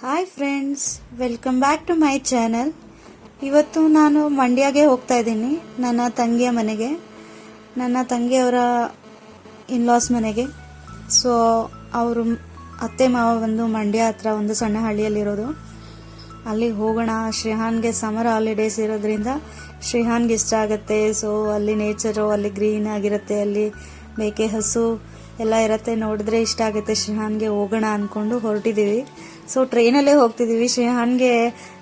Hi friends, welcome back to my channel. ಇವತ್ತು ನಾನು ಮಂಡ್ಯಗೆ ಹೋಗ್ತಾ ಇದ್ದೀನಿ, ನನ್ನ ತಂಗಿಯ ಮನೆಗೆ, ನನ್ನ ತಂಗಿಯವರ ಇನ್ಲಾಸ್ ಮನೆಗೆ. ಸೊ ಅವರು ಅತ್ತೆ ಮಾವ ಬಂದು ಮಂಡ್ಯ ಹತ್ರ ಒಂದು ಸಣ್ಣ ಹಳ್ಳಿಯಲ್ಲಿರೋದು. ಅಲ್ಲಿಗೆ ಹೋಗೋಣ. ಶ್ರೀಹಾನ್ಗೆ ಸಮರ್ ಹಾಲಿಡೇಸ್ ಇರೋದ್ರಿಂದ ಶ್ರೀಹಾನ್ಗೆ ಇಷ್ಟ ಆಗುತ್ತೆ. ಸೊ ಅಲ್ಲಿ ನೇಚರು, ಅಲ್ಲಿ ಗ್ರೀನ್ ಆಗಿರುತ್ತೆ, ಅಲ್ಲಿ ಮೇಕೆ ಹಸು ಎಲ್ಲ ಇರುತ್ತೆ, ನೋಡಿದ್ರೆ ಇಷ್ಟ ಆಗುತ್ತೆ ಶ್ರೀಹಾನ್ಗೆ. ಹೋಗೋಣ ಅಂದ್ಕೊಂಡು ಹೊರಟಿದ್ದೀವಿ. ಸೊ ಟ್ರೈನಲ್ಲೇ ಹೋಗ್ತಿದ್ದೀವಿ. ಶ್ರೀಹಾನ್ಗೆ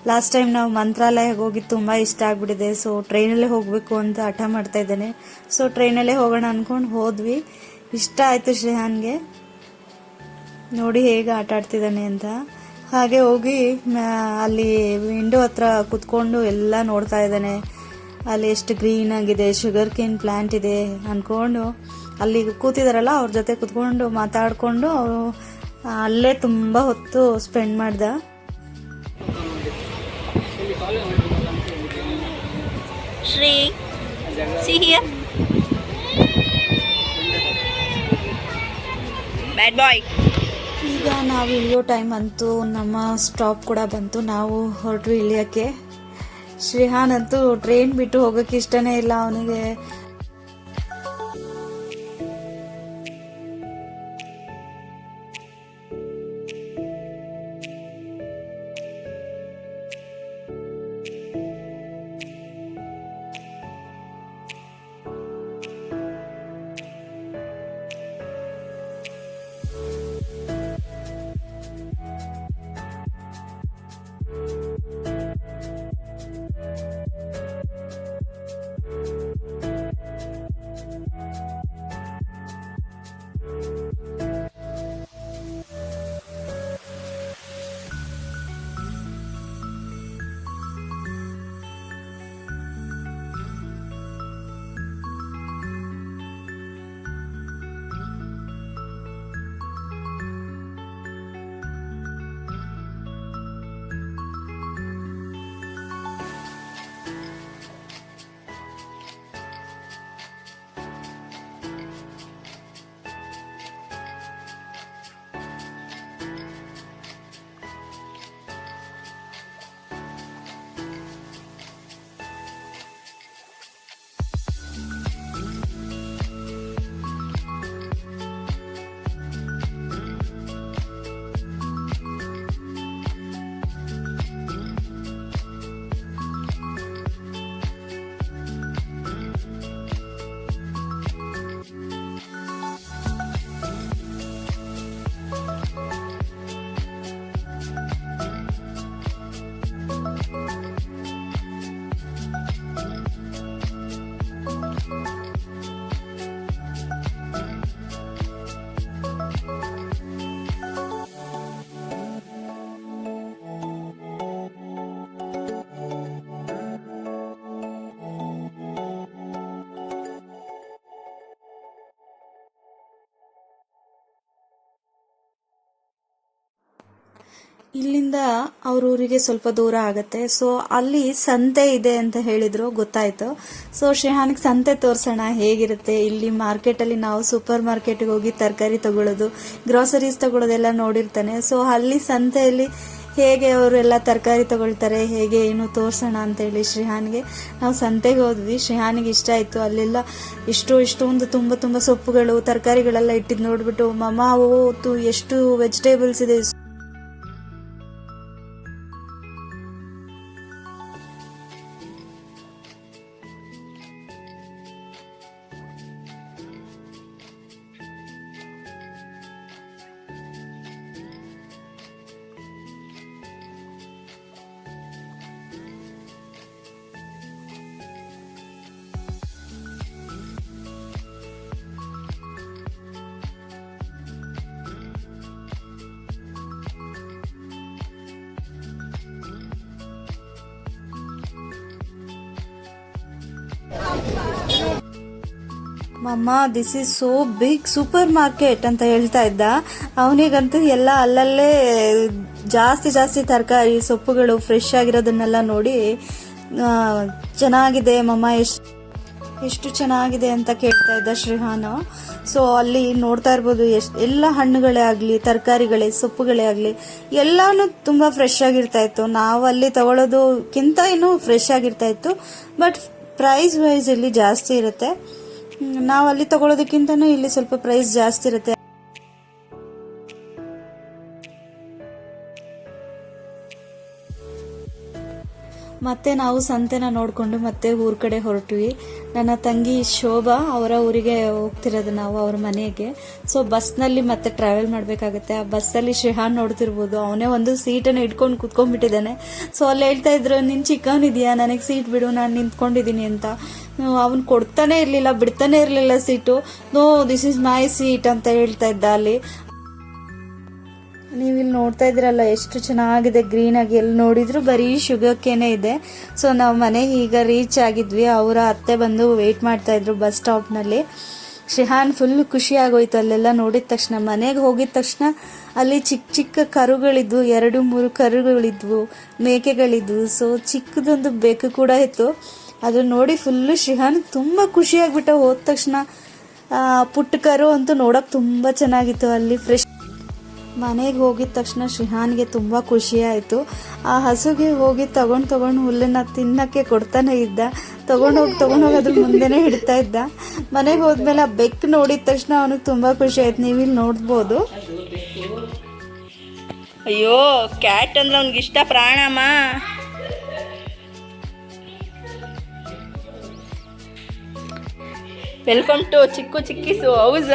ಲಾಸ್ಟ್ ಟೈಮ್ ನಾವು ಮಂತ್ರಾಲಯಕ್ಕೆ ಹೋಗಿ ತುಂಬ ಇಷ್ಟ ಆಗ್ಬಿಟ್ಟಿದೆ. ಸೊ ಟ್ರೈನಲ್ಲೇ ಹೋಗಬೇಕು ಅಂತ ಹಠ ಮಾಡ್ತಾ ಇದ್ದಾನೆ. ಸೊ ಟ್ರೈನಲ್ಲೇ ಹೋಗೋಣ ಅಂದ್ಕೊಂಡು ಹೋದ್ವಿ. ಇಷ್ಟ ಆಯಿತು ಶ್ರೀಹಾನ್ಗೆ. ನೋಡಿ ಹೇಗೆ ಆಟ ಆಡ್ತಿದ್ದಾನೆ ಅಂತ. ಹಾಗೆ ಹೋಗಿ ಅಲ್ಲಿ ವಿಂಡೋ ಹತ್ರ ಕುತ್ಕೊಂಡು ಎಲ್ಲ ನೋಡ್ತಾ ಇದ್ದಾನೆ. ಅಲ್ಲಿ ಎಷ್ಟು ಗ್ರೀನ್ ಆಗಿದೆ, ಶುಗರ್ ಕೇನ್ ಪ್ಲಾಂಟ್ ಇದೆ ಅಂದ್ಕೊಂಡು ಅಲ್ಲಿ ಕೂತಿದಾರಲ್ಲ ಅವ್ರ ಜೊತೆ ಕುತ್ಕೊಂಡು ಮಾತಾಡ್ಕೊಂಡು ಅಲ್ಲೇ ತುಂಬ ಹೊತ್ತು ಸ್ಪೆಂಡ್ ಮಾಡ್ದ. Shri, see here. Bad boy. ಈಗ ನಾವು ಇಳಿಯೋ ಟೈಮ್ ಅಂತೂ ನಮ್ಮ ಸ್ಟಾಪ್ ಕೂಡ ಬಂತು. ನಾವು ಹೊರಟು ಇಳಿಯೋಕ್ಕೆ. ಶ್ರೀಹಾನ್ ಅಂತೂ ಟ್ರೈನ್ ಬಿಟ್ಟು ಹೋಗೋಕ್ಕೆ ಇಷ್ಟನೇ ಇಲ್ಲ ಅವನಿಗೆ. ಇಲ್ಲಿಂದ ಅವ್ರ ಊರಿಗೆ ಸ್ವಲ್ಪ ದೂರ ಆಗುತ್ತೆ. ಸೊ ಅಲ್ಲಿ ಸಂತೆ ಇದೆ ಅಂತ ಹೇಳಿದ್ರು, ಗೊತ್ತಾಯ್ತು. ಸೊ ಶ್ರೀಹಾನ್ಗೆ ಸಂತೆ ತೋರ್ಸೋಣ ಹೇಗಿರುತ್ತೆ. ಇಲ್ಲಿ ಮಾರ್ಕೆಟಲ್ಲಿ ನಾವು ಸೂಪರ್ ಮಾರ್ಕೆಟ್ಗೆ ಹೋಗಿ ತರಕಾರಿ ತಗೊಳ್ಳೋದು, ಗ್ರಾಸರೀಸ್ ತಗೊಳ್ಳೋದೆಲ್ಲ ನೋಡಿರ್ತಾನೆ. ಸೊ ಅಲ್ಲಿ ಸಂತೆಯಲ್ಲಿ ಹೇಗೆ ಅವರೆಲ್ಲ ತರಕಾರಿ ತಗೊಳ್ತಾರೆ, ಹೇಗೆ ಏನು ತೋರ್ಸೋಣ ಅಂತೇಳಿ ಶ್ರೀಹಾನ್ಗೆ ನಾವು ಸಂತೆಗೆ ಹೋದ್ವಿ. ಶ್ರೀಹಾನಿಗೆ ಇಷ್ಟ ಆಯಿತು. ಅಲ್ಲೆಲ್ಲ ಇಷ್ಟೊಂದು ತುಂಬ ಸೊಪ್ಪುಗಳು, ತರಕಾರಿಗಳೆಲ್ಲ ಇಟ್ಟಿದ್ದು ನೋಡ್ಬಿಟ್ಟು ಮಮ್ಮ ಓತು ಎಷ್ಟು ವೆಜಿಟೇಬಲ್ಸ್ ಇದೆ. Mamma this is so big supermarket ಅಂತ ಹೇಳ್ತಾ ಇದ್ದ. ಅವನಿಗಂತೂ ಎಲ್ಲ ಅಲ್ಲಲ್ಲೇ ಜಾಸ್ತಿ ತರಕಾರಿ ಸೊಪ್ಪುಗಳು ಫ್ರೆಶ್ ಆಗಿರೋದನ್ನೆಲ್ಲ ನೋಡಿ ಚೆನ್ನಾಗಿದೆ ಮಮ್ಮ, ಎಷ್ಟು ಚೆನ್ನಾಗಿದೆ ಅಂತ ಕೇಳ್ತಾ ಇದ್ದ ಶ್ರೀಹಾನ್. ಸೊ ಅಲ್ಲಿ ನೋಡ್ತಾ ಇರ್ಬೋದು ಎಲ್ಲ ಹಣ್ಣುಗಳೇ ಆಗಲಿ, ತರಕಾರಿಗಳೇ, ಸೊಪ್ಪುಗಳೇ ಆಗಲಿ ಎಲ್ಲಾನು ತುಂಬ ಫ್ರೆಶ್ ಆಗಿರ್ತಾ ಇತ್ತು. ನಾವು ಅಲ್ಲಿ ತಗೊಳ್ಳೋದಕ್ಕಿಂತ ಇನ್ನೂ ಫ್ರೆಶ್ ಆಗಿರ್ತಾ ಇತ್ತು. ಬಟ್ ಪ್ರೈಸ್ ವೈಸ್ ಇಲ್ಲಿ ಜಾಸ್ತಿ ಇರುತ್ತೆ. ನಾವು ಅಲ್ಲಿ ತಗೊಳ್ಳೋದಕ್ಕಿಂತನೂ ಇಲ್ಲಿ ಸ್ವಲ್ಪ ಪ್ರೈಸ್ ಜಾಸ್ತಿ ಇರುತ್ತೆ. ಮತ್ತೆ ನಾವು ಸಂತೆನ ನೋಡಿಕೊಂಡು ಮತ್ತೆ ಊರ ಕಡೆ ಹೊರಟ್ವಿ. ನನ್ನ ತಂಗಿ ಶೋಭಾ ಅವರ ಊರಿಗೆ ಹೋಗ್ತಿರೋದು ನಾವು, ಅವ್ರ ಮನೆಗೆ. ಸೊ ಬಸ್ನಲ್ಲಿ ಮತ್ತೆ ಟ್ರಾವೆಲ್ ಮಾಡಬೇಕಾಗುತ್ತೆ. ಆ ಬಸ್ಸಲ್ಲಿ ಶ್ರೀಹಾನ್ ನೋಡ್ತಿರ್ಬೋದು, ಅವನೇ ಒಂದು ಸೀಟನ್ನು ಇಟ್ಕೊಂಡು ಕುತ್ಕೊಂಡ್ಬಿಟ್ಟಿದ್ದಾನೆ. ಸೊ ಅಲ್ಲಿ ಹೇಳ್ತಾ ಇದ್ರು, ನಿನ್ ಚಿಕ್ಕವನಿದೆಯಾ, ನನಗೆ ಸೀಟ್ ಬಿಡು, ನಾನು ನಿಂತ್ಕೊಂಡಿದ್ದೀನಿ ಅಂತ. ಅವನು ಕೊಡ್ತಾನೆ ಇರಲಿಲ್ಲ, ಬಿಡ್ತಾನೆ ಇರಲಿಲ್ಲ seat. No, this is my seat ಅಂತ ಹೇಳ್ತಾ ಇದ್ದ ಅಲ್ಲಿ. ನೀವಿಲ್ಲಿ ನೋಡ್ತಾ ಇದ್ರಲ್ಲ ಎಷ್ಟು ಚೆನ್ನಾಗಿದೆ ಗ್ರೀನ್ ಆಗಿ, ಎಲ್ಲಿ ನೋಡಿದ್ರು ಬರೀ ಶುಗರ್ ಕೇನೆ ಇದೆ. ಸೊ ನಾವು ಮನೆಗೆ ಈಗ ರೀಚ್ ಆಗಿದ್ವಿ. ಅವರ ಅತ್ತೆ ಬಂದು ವೆಯ್ಟ್ ಮಾಡ್ತಾ ಇದ್ರು ಬಸ್ ಸ್ಟಾಪ್ನಲ್ಲಿ. ಶ್ರೀಹಾನ್ ಫುಲ್ ಖುಷಿ ಆಗೋಯ್ತು ಅಲ್ಲೆಲ್ಲ ನೋಡಿದ ತಕ್ಷಣ. ಮನೆಗೆ ಹೋಗಿದ ತಕ್ಷಣ ಅಲ್ಲಿ ಚಿಕ್ಕ ಚಿಕ್ಕ ಕರುಗಳಿದ್ವು, 2-3 ಕರುಗಳಿದ್ವು, ಮೇಕೆಗಳಿದ್ವು. ಸೊ ಚಿಕ್ಕದೊಂದು ಬೆಕ್ಕು ಕೂಡ ಇತ್ತು. ಅದು ನೋಡಿ ಫುಲ್ಲು ಶ್ರೀಹಾನ್ ತುಂಬ ಖುಷಿ ಆಗ್ಬಿಟ್ಟ. ಹೋದ ತಕ್ಷಣ ಪುಟ್ಟ ಕರು ಅಂತೂ ನೋಡೋಕೆ ತುಂಬ ಚೆನ್ನಾಗಿತ್ತು. ಅಲ್ಲಿ ಫ್ರೆಶ್ ಮನೆಗೆ ಹೋಗಿದ ತಕ್ಷಣ ಶ್ರೀಹಾನ್ಗೆ ತುಂಬ ಖುಷಿ ಆಯಿತು. ಆ ಹಸುಗೆ ಹೋಗಿ ತಗೊಂಡು ಹುಲ್ಲನ್ನು ತಿನ್ನಕ್ಕೆ ಕೊಡ್ತಾನೆ ಇದ್ದ. ತಗೊಂಡೋಗಿ ಅದ್ರ ಮುಂದೆನೇ ಹಿಡ್ತಾ ಇದ್ದ. ಮನೆಗೆ ಹೋದ್ಮೇಲೆ ಆ ಬೆಕ್ಕು ನೋಡಿದ ತಕ್ಷಣ ಅವನಿಗೆ ತುಂಬ ಖುಷಿ ಆಯ್ತು. ನೀವಿಲ್ಲಿ ನೋಡ್ಬೋದು. ಅಯ್ಯೋ, ಕ್ಯಾಟ್ ಅಂದ್ರೆ ಅವ್ನಿಗೆ ಇಷ್ಟ ಪ್ರಾಣಮ್ಮ. Welcome to Chikku Chikki's house.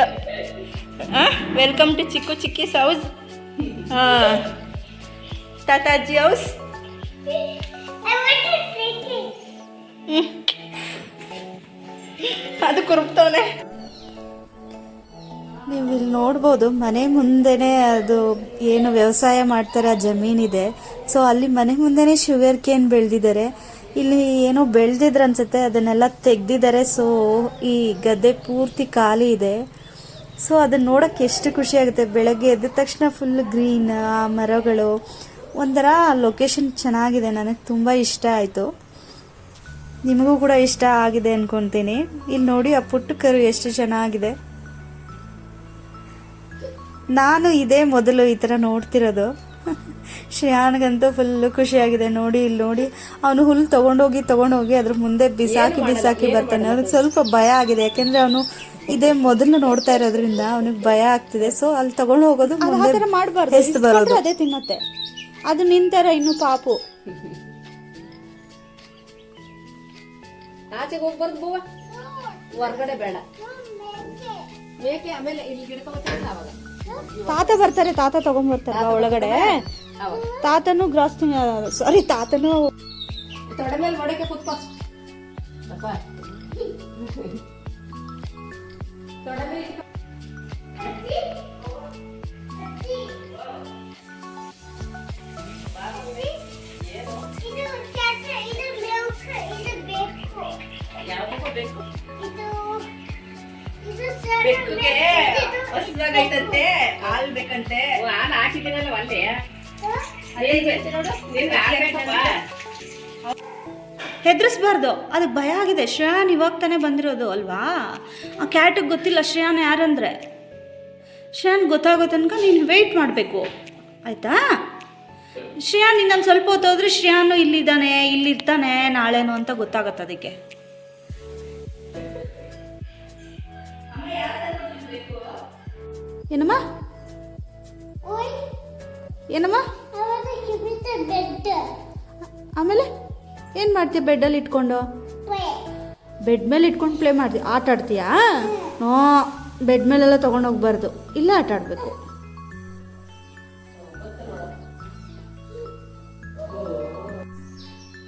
Welcome to Chikku Chikki's house. ತಾತಾಜಿ ಹೌಸ್. ಅದು ಕುರುಪ್ತವನೆ. ನೀವು ಇಲ್ಲಿ ನೋಡ್ಬೋದು, ಮನೆ ಮುಂದೆನೆ ಅದು ಏನು ವ್ಯವಸಾಯ ಮಾಡ್ತಾರೆ ಆ ಜಮೀನಿದೆ. ಸೊ ಅಲ್ಲಿ ಮನೆ ಮುಂದೆನೆ ಶುಗರ್ ಕೇನ್ ಬೆಳೆದಿದ್ದಾರೆ. ಇಲ್ಲಿ ಏನೋ ಬೆಳೆದಿದ್ರು ಅನ್ಸುತ್ತೆ, ಅದನ್ನೆಲ್ಲ ತೆಗ್ದಿದ್ದಾರೆ. ಸೊ ಈ ಗದ್ದೆ ಪೂರ್ತಿ ಖಾಲಿ ಇದೆ. ಸೊ ಅದನ್ನ ನೋಡೋಕ್ಕೆ ಎಷ್ಟು ಖುಷಿ ಆಗುತ್ತೆ. ಬೆಳಗ್ಗೆ ಎದ್ದ ತಕ್ಷಣ ಫುಲ್ ಗ್ರೀನ್, ಆ ಮರಗಳು, ಒಂಥರ ಲೊಕೇಶನ್ ಚೆನ್ನಾಗಿದೆ. ನನಗೆ ತುಂಬ ಇಷ್ಟ ಆಯಿತು. ನಿಮಗೂ ಕೂಡ ಇಷ್ಟ ಆಗಿದೆ ಅನ್ಕೊತೀನಿ. ಇಲ್ಲಿ ನೋಡಿ ಆ ಪುಟ್ಟ ಕರು ಎಷ್ಟು ಚೆನ್ನಾಗಿದೆ. ನಾನು ಇದೇ ಮೊದಲು ಈ ಥರ ನೋಡ್ತಿರೋದು. ಶ್ರೇಯಾನ್ಗಂತೂ ಫುಲ್ಲು ಖುಷಿಯಾಗಿದೆ. ನೋಡಿ ಇಲ್ಲಿ ನೋಡಿ, ಅವನು ಹುಲ್ಲು ತಗೊಂಡೋಗಿ ಅದ್ರ ಮುಂದೆ ಬಿಸಾಕಿ ಬರ್ತಾನೆ. ಅವ್ನಿಗೆ ಸ್ವಲ್ಪ ಭಯ ಆಗಿದೆ, ಯಾಕೆಂದರೆ ಅವನು ಇದೇ ಮೊದಲು ನೋಡ್ತಾ ಇರೋದ್ರಿಂದ ಅವನಿಗೆ ಭಯ ಆಗ್ತಿದೆ. ಸೊ ಅಲ್ಲಿ ತಗೊಂಡು ಹೋಗೋದು ಮುಂದೆ ಮಾಡಬಾರ್ದು, ಬರೋದು ಅದೇ ತಿನ್ನತ್ತೆ. ಅದು ನಿಂತರ ಇನ್ನು ಪಾಪು ಆಚೆಗೆ ಹೋಗ್ಬಾರ್ದು ಬೂವ, ಹೊರಗಡೆ ಬೇಡ. ಮೇಕೆ ಆಮೇಲೆ ಇಲ್ಲಿ ಗಿಡಕ ಅವಾಗ ತಾತ ಬರ್ತಾರೆ, ತಾತ ತಗೊಂಡ್ಬರ್ತಾರ ಒಳಗಡೆ. ತಾತನು ಗ್ರಾಸ್ ಸಾರಿ ತಾತನು ತೊಡೆ ಮೇಲೆ ಹೊಡಕೆ ಕೂತ್ಕೋ. ತೊಡೆ ಮೇಲೆ ಬೆಕ್ಕುಗೆ ಹಸುವಾಗೈತಂತೆ, ಹಾಲು ಬೇಕಂತೆ. ಹಾಲು ಹಾಕಿದ್ದೀನಲ್ಲ ಒಳ್ಳೆ ಹೆದರ್ಸ್ಬಾರ್ದು, ಅದಕ್ಕೆ ಭಯ ಆಗಿದೆ. ಶ್ರೇಯಾನ್ ಇವಾಗ ತಾನೇ ಬಂದಿರೋದು ಅಲ್ವಾ, ಆ ಕ್ಯಾಟಿಗೆ ಗೊತ್ತಿಲ್ಲ ಶ್ರೇಯಾನ್ ಯಾರಂದ್ರೆ. ಶ್ರೇಯಾನ್ ಗೊತ್ತಾಗೋ ತನಕ ನೀನು ವೆಯ್ಟ್ ಮಾಡಬೇಕು, ಆಯಿತಾ? ಶ್ರೇಯಾನ್ ಇನ್ನೊಂದು ಸ್ವಲ್ಪ ಹೊತ್ತು ಹೋದ್ರೆ ಶ್ರೇಯಾನು ಇಲ್ಲಿದ್ದಾನೆ, ಇಲ್ಲಿರ್ತಾನೆ ನಾಳೆನು ಅಂತ ಗೊತ್ತಾಗತ್ತೆ ಅದಕ್ಕೆ. ಏನಮ್ಮ ಏನಮ್ಮ ಆಮೇಲೆ ಏನು ಮಾಡ್ತೀಯ ಬೆಡ್ಡಲ್ಲಿ ಇಟ್ಕೊಂಡು? ಬೆಡ್ ಮೇಲೆ ಇಟ್ಕೊಂಡು ಪ್ಲೇ ಮಾಡ್ತೀಯ, ಆಟ ಆಡ್ತೀಯಾ? ನೋ, ಬೆಡ್ ಮೇಲೆಲ್ಲ ತೊಗೊಂಡೋಗ್ಬಾರ್ದು, ಇಲ್ಲ ಆಟ ಆಡಬೇಕು.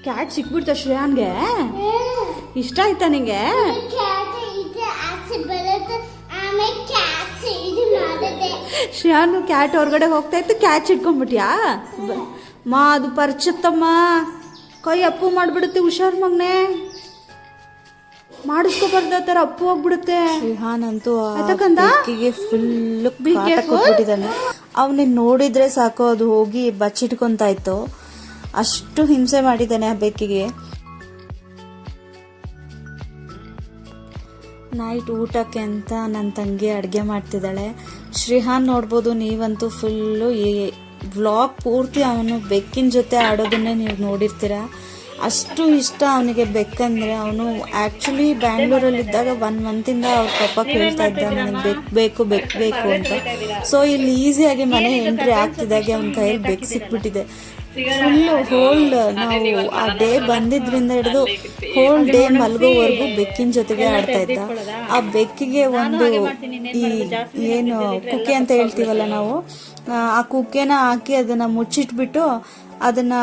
ಕ್ಯಾಟ್ ಸಿಕ್ಬಿಡ್ತ ಶ್ರೇಯಾನ್ಗೆ? ಇಷ್ಟ ಆಯ್ತಾ ನಿಂಗೆ? ಶ್ರೇಯಾನು ಕ್ಯಾಟ್ ಹೊರಗಡೆ ಹೋಗ್ತಾ ಇತ್ತು, ಕ್ಯಾಚ್ ಇಟ್ಕೊಂಡ್ಬಿಟ್ಯಾ? ಮಾ ಅದು ಪರ್ಚತ್ತಮ್ಮ, ಕೈ ಅಪ್ಪು ಮಾಡಿಬಿಡುತ್ತೆ, ಹುಷಾರ್ ಮಗ್ನೆ, ಮಾಡಿಸ್ಕೊಬಾರ್ದು, ಆ ಥರ ಅಪ್ಪು ಹೋಗ್ಬಿಡುತ್ತೆ. ಶ್ರೀಹಾನ್ ಅಂತೂ ಬೆಕ್ಕಿಗೆ ಫುಲ್ ಕೊಟ್ಬಿಟ್ಟಿದ್ದಾನೆ. ಅವನಿಗೆ ನೋಡಿದ್ರೆ ಸಾಕು ಅದು ಹೋಗಿ ಬಚ್ಚಿಟ್ಕೊತಾ ಇತ್ತು, ಅಷ್ಟು ಹಿಂಸೆ ಮಾಡಿದ್ದಾನೆ ಆ ಬೆಕ್ಕಿಗೆ. ನೈಟ್ ಊಟಕ್ಕೆ ಅಂತ ನನ್ನ ತಂಗಿ ಅಡುಗೆ ಮಾಡ್ತಿದ್ದಾಳೆ. ಶ್ರೀಹಾನ್ ನೋಡ್ಬೋದು ನೀವಂತೂ ಫುಲ್ಲು ಈ ವ್ಲಾಗ್ ಪೂರ್ತಿ ಅವನು ಬೆಕ್ಕಿನ ಜೊತೆ ಆಡೋದನ್ನೇ ನೀವು ನೋಡಿರ್ತೀರ. ಅಷ್ಟು ಇಷ್ಟ ಅವನಿಗೆ ಬೆಕ್ಕಂದ್ರೆ. ಅವನು ಆ್ಯಕ್ಚುಲಿ ಬ್ಯಾಂಗ್ಳೂರಲ್ಲಿದ್ದಾಗ 1 ಮಂತಿಂದ ಅವ್ರ ಪಪ್ಪ ಕೇಳ್ತಾ ಇದ್ದ ನನಗೆ ಬೇಕು ಅಂತ. ಸೊ ಇಲ್ಲಿ ಈಸಿಯಾಗಿ ಮನೆ ಎಂಟ್ರಿ ಆಗ್ತಿದ್ದಾಗೆ ಅವನ ಕೈಯಲ್ಲಿ ಬೆಕ್ಕು ಸಿಕ್ಬಿಟ್ಟಿದೆ. ಫುಲ್ಲು ಹೋಲ್ ನಾವು ಆ ಡೇ ಬಂದಿದ್ರಿಂದ ಹಿಡಿದು ಹೋಲ್ ಡೇ ಮಲ್ಗೋವರೆಗೂ ಬೆಕ್ಕಿನ ಜೊತೆಗೆ ಆಡ್ತಾ ಇದ್ದ. ಆ ಬೆಕ್ಕಿಗೆ ಒಂದು ಈ ಏನು ಕುಕ್ಕೆ ಅಂತ ಹೇಳ್ತೀವಲ್ಲ ನಾವು, ಆ ಕುಕ್ಕೆನ ಹಾಕಿ ಅದನ್ನ ಮುಚ್ಚಿಟ್ಬಿಟ್ಟು ಅದನ್ನ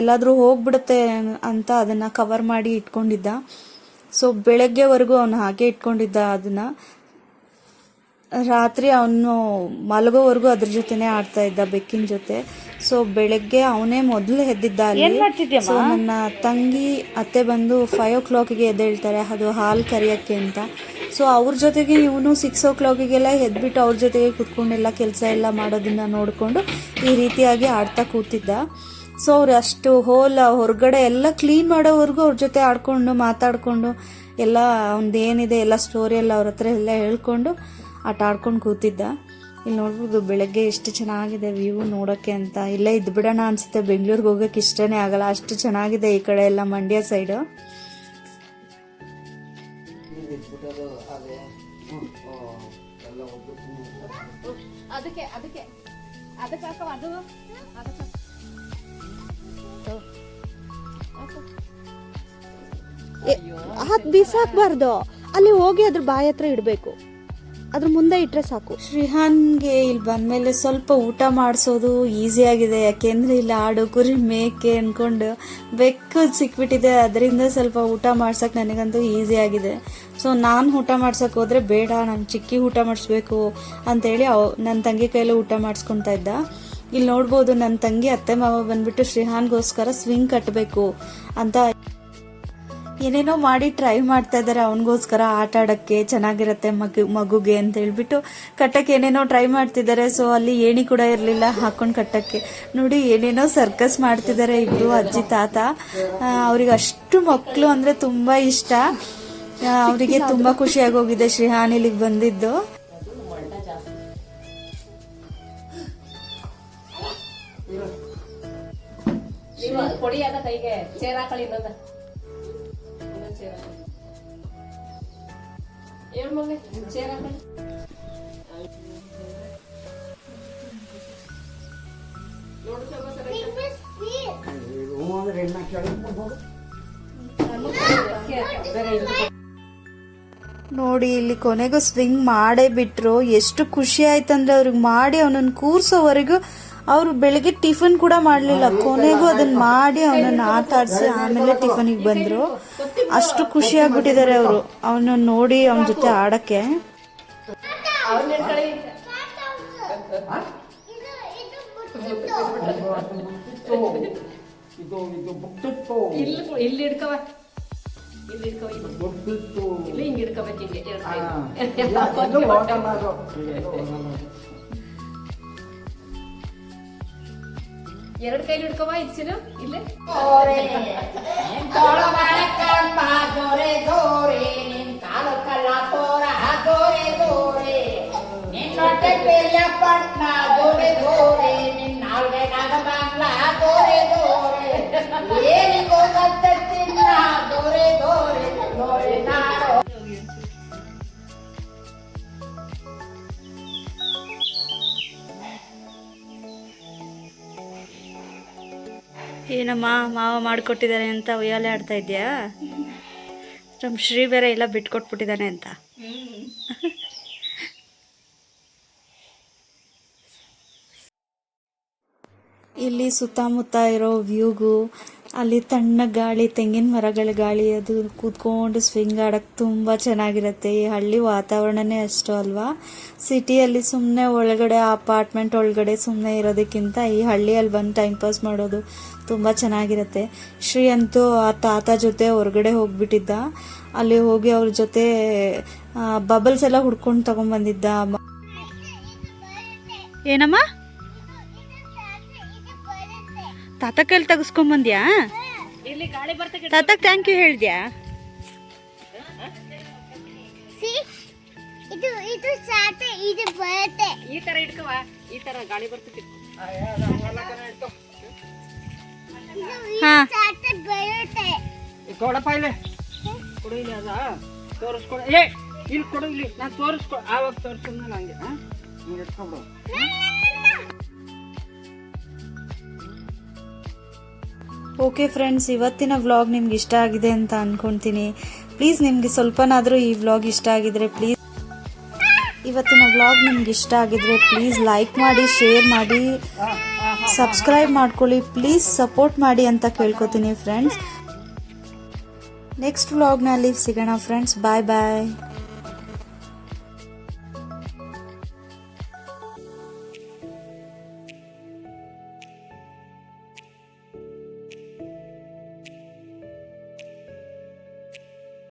ಎಲ್ಲಾದ್ರೂ ಹೋಗ್ಬಿಡುತ್ತೆ ಅಂತ ಅದನ್ನ ಕವರ್ ಮಾಡಿ ಇಟ್ಕೊಂಡಿದ್ದ. ಸೊ ಬೆಳಗ್ಗೆವರೆಗೂ ಅವನು ಹಾಗೆ ಇಟ್ಕೊಂಡಿದ್ದ. ಅದನ್ನ ರಾತ್ರಿ ಅವನು ಮಲಗೋವರೆಗೂ ಅದ್ರ ಜೊತೆನೆ ಆಡ್ತಾ ಇದ್ದ ಬೆಕ್ಕಿನ ಜೊತೆ. ಸೊ ಬೆಳಗ್ಗೆ ಅವನೇ ಮೊದಲು ಎದ್ದಿದ್ದ ಅಲ್ಲಿ. ಸೊ ನನ್ನ ತಂಗಿ ಅತ್ತೆ ಬಂದು 5 o'clockಗೆ ಎದ್ದೇಳ್ತಾರೆ, ಅದು ಹಾಲು ಕರಿಯೋಕ್ಕೆ ಅಂತ. ಸೊ ಅವ್ರ ಜೊತೆಗೆ ಇವನು 6 o'clockಗೆಲ್ಲ ಎದ್ಬಿಟ್ಟು ಅವ್ರ ಜೊತೆಗೆ ಕುತ್ಕೊಂಡೆಲ್ಲ ಕೆಲಸ ಎಲ್ಲ ಮಾಡೋದನ್ನ ನೋಡಿಕೊಂಡು ಈ ರೀತಿಯಾಗಿ ಆಡ್ತಾ ಕೂತಿದ್ದ. ಸೊ ಅವ್ರು ಅಷ್ಟು ಹೊರಗಡೆ ಎಲ್ಲ ಕ್ಲೀನ್ ಮಾಡೋವರೆಗೂ ಅವ್ರ ಜೊತೆ ಆಡ್ಕೊಂಡು ಮಾತಾಡ್ಕೊಂಡು ಎಲ್ಲ ಏನಿದೆ ಎಲ್ಲ ಸ್ಟೋರಿ ಎಲ್ಲ ಅವ್ರ ಹತ್ರ ಎಲ್ಲ ಹೇಳ್ಕೊಂಡು ಆಟ ಆಡ್ಕೊಂಡು ಕೂತಿದ್ದ. ಇಲ್ಲಿ ನೋಡ್ಬೋದು ಬೆಳಗ್ಗೆ ಎಷ್ಟು ಚೆನ್ನಾಗಿದೆ ವ್ಯೂ ನೋಡೋಕ್ಕೆ ಅಂತ. ಇಲ್ಲೇ ಇದ್ಬಿಡೋಣ ಅನ್ಸುತ್ತೆ, ಬೆಂಗಳೂರಿಗೆ ಹೋಗೋಕೆ ಇಷ್ಟನೇ ಆಗಲ್ಲ, ಅಷ್ಟು ಚೆನ್ನಾಗಿದೆ ಈ ಕಡೆ ಎಲ್ಲ ಮಂಡ್ಯ ಸೈಡು. ಹಾಕಿ ಬೀಸಾಕ್ಬಾರ್ದು, ಅಲ್ಲಿ ಹೋಗಿ ಅದ್ರ ಬಾಯಿ ಹತ್ರ ಇಡಬೇಕು, ಅದ್ರ ಮುಂದೆ ಇಟ್ರೆ ಸಾಕು. ಶ್ರೀಹಾನ್ಗೆ ಇಲ್ಲಿ ಬಂದ್ಮೇಲೆ ಸ್ವಲ್ಪ ಊಟ ಮಾಡಿಸೋದು ಈಸಿ ಆಗಿದೆ. ಯಾಕೆಂದ್ರೆ ಇಲ್ಲಿ ಆಡು ಕುರಿ ಮೇಕೆ ಅನ್ಕೊಂಡು ಬೆಕ್ಕು ಸಿಕ್ಬಿಟ್ಟಿದೆ, ಅದರಿಂದ ಸ್ವಲ್ಪ ಊಟ ಮಾಡ್ಸಕ್ ನನಗಂತೂ ಈಸಿ ಆಗಿದೆ. ಸೊ ನಾನು ಊಟ ಮಾಡ್ಸಕ್ ಹೋದ್ರೆ ಬೇಡ, ನಾನು ಚಿಕ್ಕಿ ಊಟ ಮಾಡಿಸ್ಬೇಕು ಅಂತೇಳಿ ನನ್ನ ತಂಗಿ ಕೈಯಲ್ಲಿ ಊಟ ಮಾಡಿಸ್ಕೊತಾ ಇದ್ದ. ಇಲ್ಲಿ ನೋಡ್ಬೋದು ನನ್ನ ತಂಗಿ ಅತ್ತೆ ಮಾವ ಬಂದ್ಬಿಟ್ಟು ಶ್ರೀಹಾನ್ಗೋಸ್ಕರ ಸ್ವಿಂಗ್ ಕಟ್ಟಬೇಕು ಅಂತ ಏನೇನೋ ಮಾಡಿ ಟ್ರೈ ಮಾಡ್ತಾ ಇದ್ದಾರೆ. ಅವನಿಗೋಸ್ಕರ ಆಟ ಆಡಕ್ಕೆ ಚೆನ್ನಾಗಿರತ್ತೆ ಮಗುಗೆ ಅಂತ ಹೇಳ್ಬಿಟ್ಟು ಕಟ್ಟಕ್ಕೆ ಏನೇನೋ ಟ್ರೈ ಮಾಡ್ತಿದ್ದಾರೆ. ಸೊ ಅಲ್ಲಿ ಏಣಿ ಕೂಡ ಇರಲಿಲ್ಲ ಹಾಕೊಂಡು ಕಟ್ಟಕ್ಕೆ. ನೋಡಿ ಏನೇನೋ ಸರ್ಕಸ್ ಮಾಡ್ತಿದ್ದಾರೆ ಇಬ್ರು ಅಜ್ಜಿ ತಾತ. ಅವ್ರಿಗೆ ಅಷ್ಟು ಮಕ್ಕಳು ಅಂದ್ರೆ ತುಂಬಾ ಇಷ್ಟ. ಅವರಿಗೆ ತುಂಬಾ ಖುಷಿಯಾಗಿ ಹೋಗಿದೆ ಶ್ರೀಹಾನ್ ಇಲ್ಲಿಗೆ ಬಂದಿದ್ದು. ಕೊಡಿಯಾದ ಕೈಗೆ ಚೇರ್ ಹಾಕೊಳ್ಳಿ ನೋಡಿ ಇಲ್ಲಿ ಕೊನೆಗೂ ಸ್ವಿಂಗ್ ಮಾಡೇ ಬಿಟ್ರು. ಎಷ್ಟು ಖುಷಿ ಆಯ್ತಂದ್ರೆ ಅವ್ರಿಗೆ ಮಾಡಿ ಅವನನ್ನು ಕೂರ್ಸೋವರೆಗೂ ಅವರು ಬೆಳಿಗ್ಗೆ ಟಿಫನ್ ಕೂಡ ಮಾಡ್ಲಿಲ್ಲ. ಕೊನೆಗೂ ಅದನ್ನ ಮಾಡಿ ಅವನನ್ನ ಆಟ ಆಡಿಸಿ ಆಮೇಲೆ ಟಿಫನಿಗೆ ಬಂದ್ರು. ಅಷ್ಟು ಖುಷಿ ಆಗ್ಬಿಟ್ಟಿದ್ದಾರೆ ಅವರು ಅವನನ್ನ ನೋಡಿ ಅವನ ಜೊತೆ ಆಡಕ್ಕೆ. ಇಲ್ಲಿ ಹಿಡ್ಕವ, ಇಲ್ಲಿ ಹಿಂಗ್ ಹಿಡ್ಕೋಬೇಕು, ಹಿಂಗೆ ಎರಡು ಕೈಲಿ ಹಿಡ್ಕವ. ಇಚ್ಚಿನ ಇಲ್ಲೇ ಏನಮ್ಮ ಮಾವ ಮಾಡಿಕೊಟ್ಟಿದ್ದಾರೆ ಅಂತ ಉಯ್ಯಾಲೆ ಆಡ್ತಾ ಇದೆಯಾ? ನಮ್ಮ ಶ್ರೀ ಬೇರೆ ಎಲ್ಲ ಬಿಟ್ಕೊಟ್ಬಿಟ್ಟಿದ್ದಾನೆ ಅಂತ. ಇಲ್ಲಿ ಸುತ್ತಮುತ್ತ ಇರೋ ವ್ಯೂಗೂ ಅಲ್ಲಿ ತಣ್ಣ ಗಾಳಿ, ತೆಂಗಿನ ಮರಗಳ ಗಾಳಿ, ಅದು ಕೂತ್ಕೊಂಡು ಸ್ವಿಂಗ್ ಆಡಕ್ಕೆ ತುಂಬ ಚೆನ್ನಾಗಿರುತ್ತೆ. ಈ ಹಳ್ಳಿ ವಾತಾವರಣನೇ ಅಷ್ಟು ಅಲ್ವಾ. ಸಿಟಿಯಲ್ಲಿ ಸುಮ್ಮನೆ ಒಳಗಡೆ ಅಪಾರ್ಟ್ಮೆಂಟ್ ಒಳಗಡೆ ಸುಮ್ಮನೆ ಇರೋದಕ್ಕಿಂತ ಈ ಹಳ್ಳಿಯಲ್ಲಿ ಬಂದು ಟೈಮ್ ಪಾಸ್ ಮಾಡೋದು ತುಂಬ ಚೆನ್ನಾಗಿರುತ್ತೆ. ಶ್ರೀ ಅಂತೂ ಆ ತಾತ ಜೊತೆ ಹೊರಗಡೆ ಹೋಗ್ಬಿಟ್ಟಿದ್ದ. ಅಲ್ಲಿ ಹೋಗಿ ಅವ್ರ ಜೊತೆ ಬಬಲ್ಸ್ ಎಲ್ಲ ಹುಡ್ಕೊಂಡು ತಗೊಂಡ್ಬಂದಿದ್ದ. ಏನಮ್ಮ ತಾತ ಕೈಲಿ ತೆಗಿಸ್ಕೊಂಬಂದ್ಯಾ? ತಾತಕ್ಕೆ ಥ್ಯಾಂಕ್ ಯು ಹೇಳಿದ್ಯಾ? ಈ ತರ ಇಟ್ಕವ, ಈ ತರ ಗಾಳಿ ಬರ್ತೈತಿ. ಹಾ ಕೊಡಪ್ಪ ಇಲ್ಲಿ, ಕೊಡು ಇಲ್ಲಿ, ಅದ ತೋರಿಸ್ಕೊಡ. ಇಲ್ಲಿ ಕೊಡು, ಇಲ್ಲಿ ನಾನು ತೋರಿಸ್ಕೊ, ಆವಾಗ ತೋರಿಸಿದ್ನ ನಂಗೆ. ಹಿಂಗೆ ಇಟ್ಕೊಬಿಡು. ಓಕೆ ಫ್ರೆಂಡ್ಸ್, ಇವತ್ತಿನ ವ್ಲಾಗ್ ನಿಮ್ಗೆ ಇಷ್ಟ ಆಗಿದೆ ಅಂತ ಅಂದ್ಕೊಳ್ತೀನಿ. ಪ್ಲೀಸ್ ನಿಮಗೆ ಸ್ವಲ್ಪನಾದರೂ ಈ ವ್ಲಾಗ್ ಇಷ್ಟ ಆಗಿದ್ರೆ ಪ್ಲೀಸ್ ಲೈಕ್ ಮಾಡಿ, ಶೇರ್ ಮಾಡಿ, ಸಬ್ಸ್ಕ್ರೈಬ್ ಮಾಡ್ಕೊಳ್ಳಿ. ಪ್ಲೀಸ್ ಸಪೋರ್ಟ್ ಮಾಡಿ ಅಂತ ಕೇಳ್ಕೊತೀನಿ ಫ್ರೆಂಡ್ಸ್. ನೆಕ್ಸ್ಟ್ ವ್ಲಾಗ್ನಲ್ಲಿ ಸಿಗೋಣ ಫ್ರೆಂಡ್ಸ್. ಬಾಯ್ ಬಾಯ್.